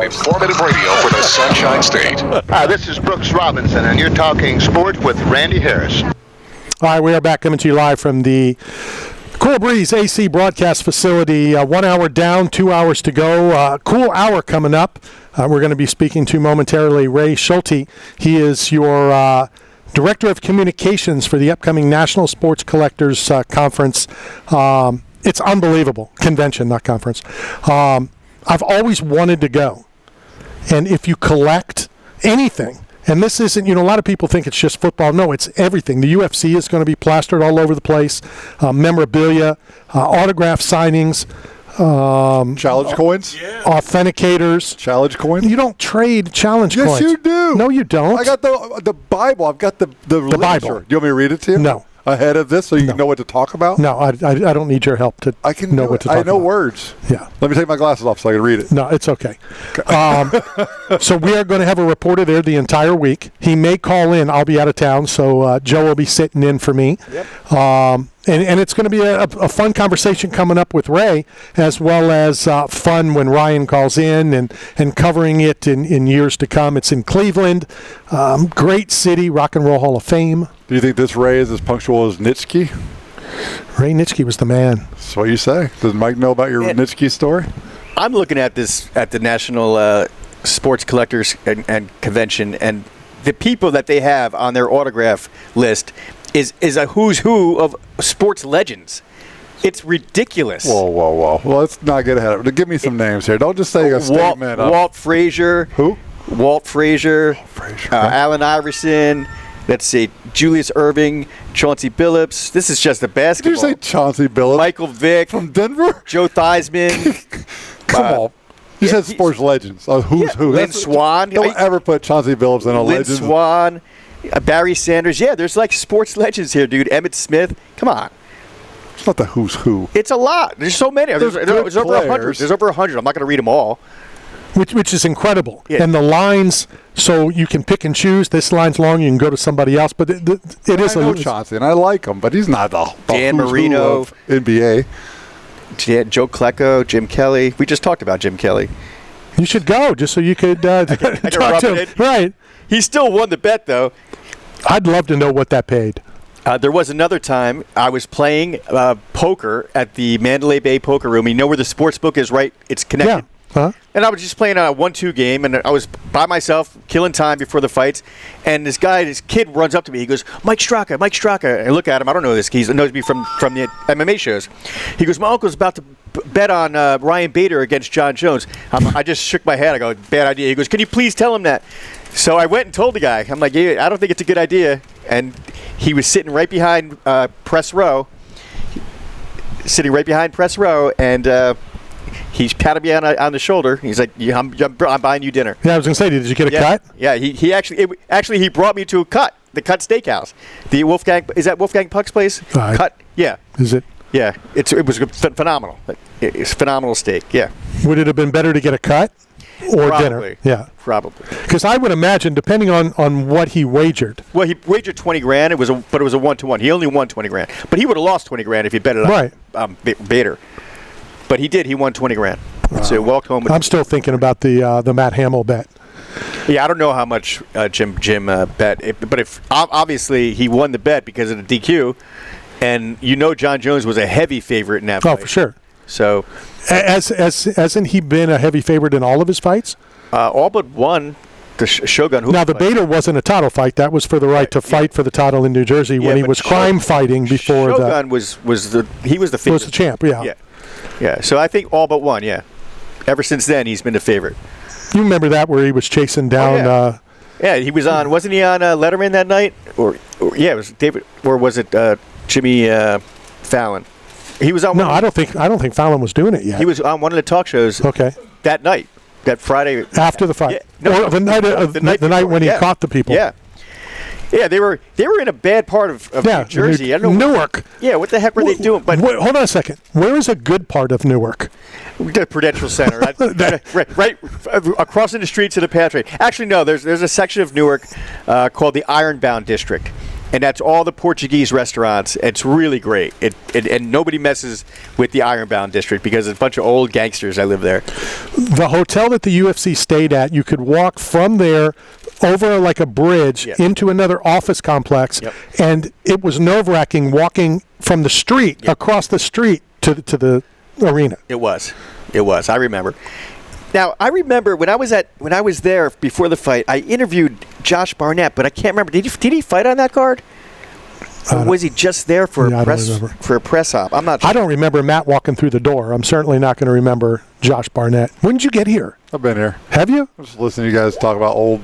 Informative radio for the Sunshine State. Hi, this is Brooks Robinson, and you're talking sports with Randy Harris. All right, we are back coming to you live from the Cool Breeze AC broadcast facility. 1 hour down, 2 hours to go. Cool hour coming up. We're going to be speaking to momentarily Ray Schulte. He is your Director of Communications for the upcoming National Sports Collectors Conference. It's unbelievable. Convention, not conference. I've always wanted to go. And if you collect anything, and this isn't, a lot of people think it's just football. No, it's everything. The UFC is going to be plastered all over the place. Memorabilia, autograph signings. Challenge coins? Yeah. Authenticators. Challenge coins? You don't trade challenge coins. Yes, you do. No, you don't. I got the Bible. I've got the Bible. Do you want me to read it to you? No. Ahead of this so you know what to talk about? No, I don't need your help to know what to talk about. I know words. Yeah. Let me take my glasses off so I can read it. No, it's okay. So we are going to have a reporter there the entire week. He may call in. I'll be out of town, so Joe will be sitting in for me. Yep. And it's going to be a fun conversation coming up with Ray, as well as fun when Ryan calls in and covering it in years to come. It's in Cleveland. Great city, Rock and Roll Hall of Fame. Do you think this Ray is as punctual as Nitschke? Ray Nitschke was the man. That's what you say. Does Mike know about your Nitschke story? I'm looking at this at the National Sports Collectors and Convention, and the people that they have on their autograph list is a who's who of sports legends. It's ridiculous. Whoa. Well, let's not get ahead of it. Give me some names here. Don't just say a statement. Walt Frazier. Who? Walt Frazier. Allen Iverson. Let's see, Julius Erving, Chauncey Billups. This is just a basketball. Did you say Chauncey Billups? Michael Vick. From Denver? Joe Theismann. Come on. You said sports legends. Who's who? Lynn Swann. Don't ever put Chauncey Billups in a legend. Lynn Swann. Barry Sanders. Yeah, there's like sports legends here, dude. Emmett Smith. Come on. It's not the who's who. It's a lot. There's so many. There's over 100. There's over 100. I'm not going to read them all. Which is incredible. Yeah. And the lines, so you can pick and choose. This line's long, you can go to somebody else. But it is I know Chauncey, and I like him, but he's not the Dan who's Marino, who of NBA. Joe Klecko, Jim Kelly. We just talked about Jim Kelly. You should go just so you could talk to him. Right. He still won the bet, though. I'd love to know what that paid. There was another time I was playing poker at the Mandalay Bay Poker Room. You know where the sports book is, right? It's connected. Yeah. Huh? And I was just playing a 1-2 game, and I was by myself, killing time before the fights. And this kid runs up to me. He goes, Mike Straka. And I look at him. I don't know this. He knows me from the MMA shows. He goes, my uncle's about to bet on Ryan Bader against Jon Jones. I just shook my head. I go, bad idea. He goes, can you please tell him that? So I went and told the guy. I'm like, yeah, I don't think it's a good idea. And he was sitting right behind press row. And he patted me on the shoulder. He's like, I'm buying you dinner. Yeah, I was going to say, did you get a cut? Yeah, he actually brought me to the Cut Steakhouse. The Wolfgang, is that Wolfgang Puck's place? Cut, yeah. Is it? Yeah, it was phenomenal. It's phenomenal steak, yeah. Would it have been better to get a cut or Probably. dinner? Yeah. Probably. Because I would imagine, depending on what he wagered. Well, he wagered $20,000. But it was a 1-to-1. He only won $20,000. But he would have lost $20,000 if he bet it on Bader. But he did. He won $20,000. Wow. So he walked home. I'm still thinking about the Matt Hamill bet. Yeah, I don't know how much Jim bet, but if obviously he won the bet because of the DQ, and Jon Jones was a heavy favorite in that fight. Oh, for sure. So, hasn't he been a heavy favorite in all of his fights? All but one. The Shogun. Now, the Bader wasn't a title fight. That was for the right to fight for the title in New Jersey when he was crime fighting before Shogun was the favorite. Was the champ, yeah. Yeah, so I think all but one, yeah. Ever since then, he's been the favorite. You remember that where he was chasing down... yeah, he was on... Wasn't he on Letterman that night? Or it was David... Or was it Jimmy Fallon? He was on... No, I don't think Fallon was doing it yet. He was on one of the talk shows that night, that Friday. After the fight. Or the night when he caught the people. Yeah. Yeah, they were in a bad part of New Jersey. I don't know. Newark. Yeah, what the heck were they doing? But wait, hold on a second. Where is a good part of Newark? The Prudential Center, right across in the streets of the Patriot. Actually, no. There's a section of Newark called the Ironbound District, and that's all the Portuguese restaurants. It's really great. And nobody messes with the Ironbound district because it's a bunch of old gangsters that live there. The hotel that the UFC stayed at, you could walk from there over like a bridge into another office complex, and it was nerve-wracking walking from the street across the street to the arena. It was. I remember. Now, I remember when I was there before the fight, I interviewed Josh Barnett, but I can't remember. Did he fight on that card? Or was he just there for a press op? I'm not sure. I don't remember Matt walking through the door. I'm certainly not going to remember Josh Barnett. When did you get here? I've been here. Have you? I'm just listening to you guys talk about old,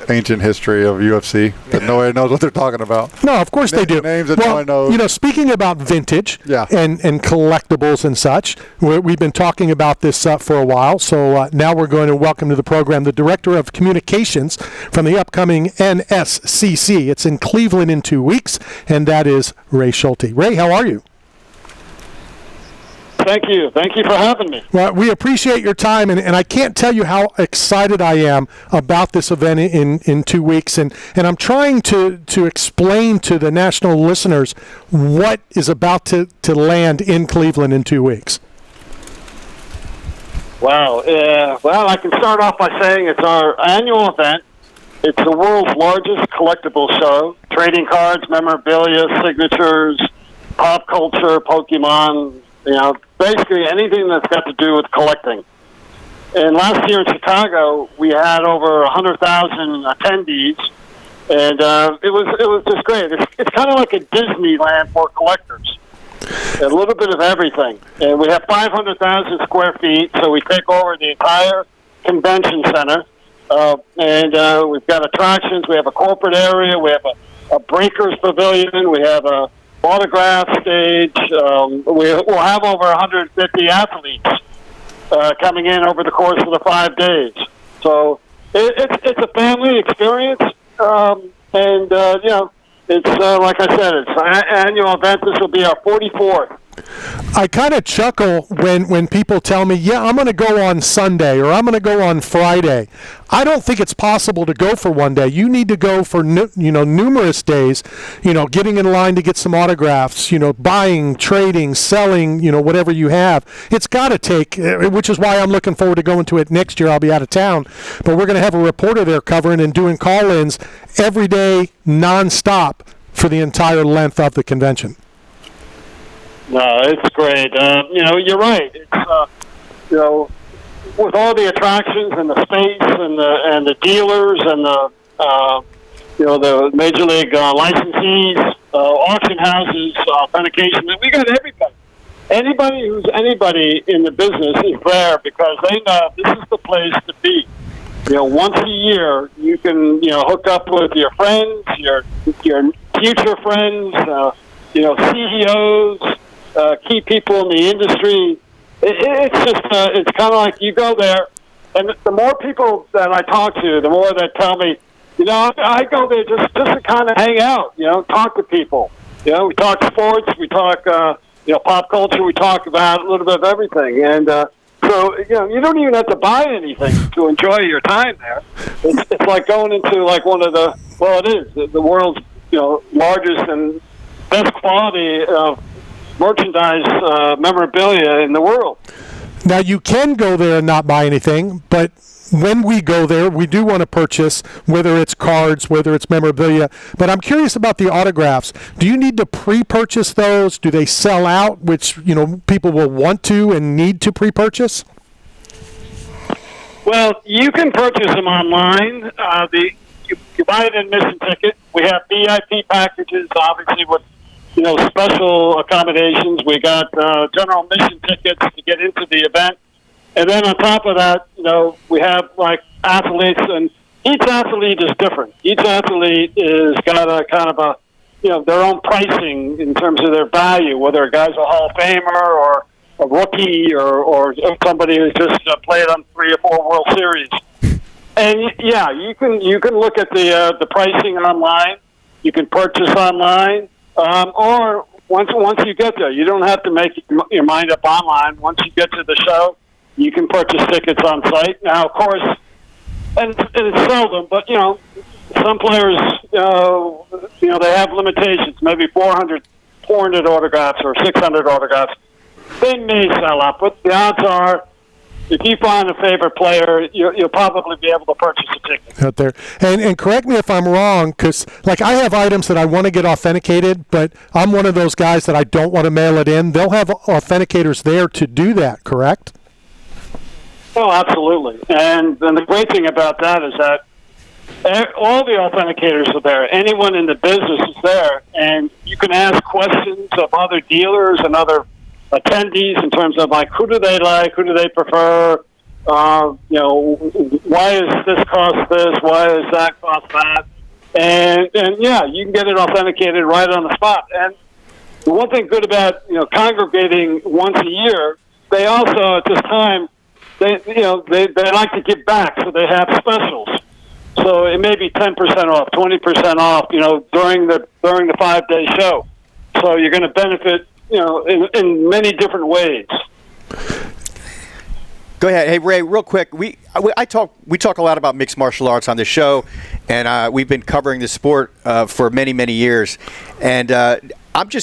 ancient history of UFC that nobody knows what they're talking about. No, of course they do. Names that no one knows. You know, speaking about vintage and collectibles and such, we've been talking about this for a while, so now we're going to welcome to the program the Director of Communications from the upcoming NSCC. It's in Cleveland in 2 weeks, and that is Ray Schulte. Ray, how are you? Thank you. Thank you for having me. Well, we appreciate your time, and I can't tell you how excited I am about this event in 2 weeks. And I'm trying to explain to the national listeners what is about to land in Cleveland in 2 weeks. Wow. Well, I can start off by saying it's our annual event. It's the world's largest collectible show. Trading cards, memorabilia, signatures, pop culture, Pokemon, basically anything that's got to do with collecting. And last year in Chicago, we had over 100,000 attendees, and it was just great. It's kind of like a Disneyland for collectors. A little bit of everything. And we have 500,000 square feet, so we take over the entire convention center. And we've got attractions. We have a corporate area. We have a breakers pavilion. We have a autograph stage. We'll have over 150 athletes coming in over the course of the 5 days. So it's a family experience, and it's like I said, it's an annual event. This will be our 44th. I kind of chuckle when people tell me, I'm going to go on Sunday or I'm going to go on Friday. I don't think it's possible to go for one day. You need to go for numerous days, getting in line to get some autographs, buying, trading, selling, whatever you have. It's got to take, which is why I'm looking forward to going to it next year. I'll be out of town. But we're going to have a reporter there covering and doing call-ins every day, nonstop, for the entire length of the convention. No, it's great. You're right. It's with all the attractions and the space and the dealers and the major league licensees, auction houses, authentication. We got everybody. Anybody who's anybody in the business is there because they know this is the place to be. Once a year you can hook up with your friends, your future friends, CEOs. Key people in the industry. It's just, it's kind of like you go there, and the more people that I talk to, the more that tell me, I go there just to kind of hang out, talk to people. We talk sports, we talk, pop culture, we talk about a little bit of everything. And so, you don't even have to buy anything to enjoy your time there. It's like going into like one of the world's, largest and best quality of merchandise memorabilia in the world. Now, you can go there and not buy anything, but when we go there, we do want to purchase, whether it's cards, whether it's memorabilia. But I'm curious about the autographs. Do you need to pre-purchase those? Do they sell out, which people will want to and need to pre-purchase? Well, you can purchase them online. You buy an admission ticket. We have VIP packages, obviously, with special accommodations. We got general admission tickets to get into the event. And then on top of that, we have like athletes, and each athlete is different. Each athlete is got a kind of a, their own pricing in terms of their value, whether a guy's a Hall of Famer or a rookie or somebody who's just played on 3 or 4 World Series. And you can look at the pricing online. You can purchase online. Or once you get there, you don't have to make your mind up online. Once you get to the show, you can purchase tickets on site. Now, of course, and it's seldom, but some players they have limitations, maybe 400 autographs or 600 autographs. They may sell out, but the odds are, if you find a favorite player, you'll probably be able to purchase a ticket out there. And correct me if I'm wrong, because like I have items that I want to get authenticated, but I'm one of those guys that I don't want to mail it in. They'll have authenticators there to do that, correct? Oh, absolutely. And the great thing about that is that all the authenticators are there. Anyone in the business is there, and you can ask questions of other dealers and other attendees in terms of like who do they like, who do they prefer, why is this cost this, why is that cost that, and yeah, you can get it authenticated right on the spot. And the one thing good about congregating once a year, they also at this time they like to give back, so they have specials. So it may be 10% off, 20% off, during the 5-day show. So you're going to benefit in many different ways. Go ahead. Hey, Ray, real quick. We talk a lot about mixed martial arts on the show, and we've been covering the sport for many, many years. And I'm just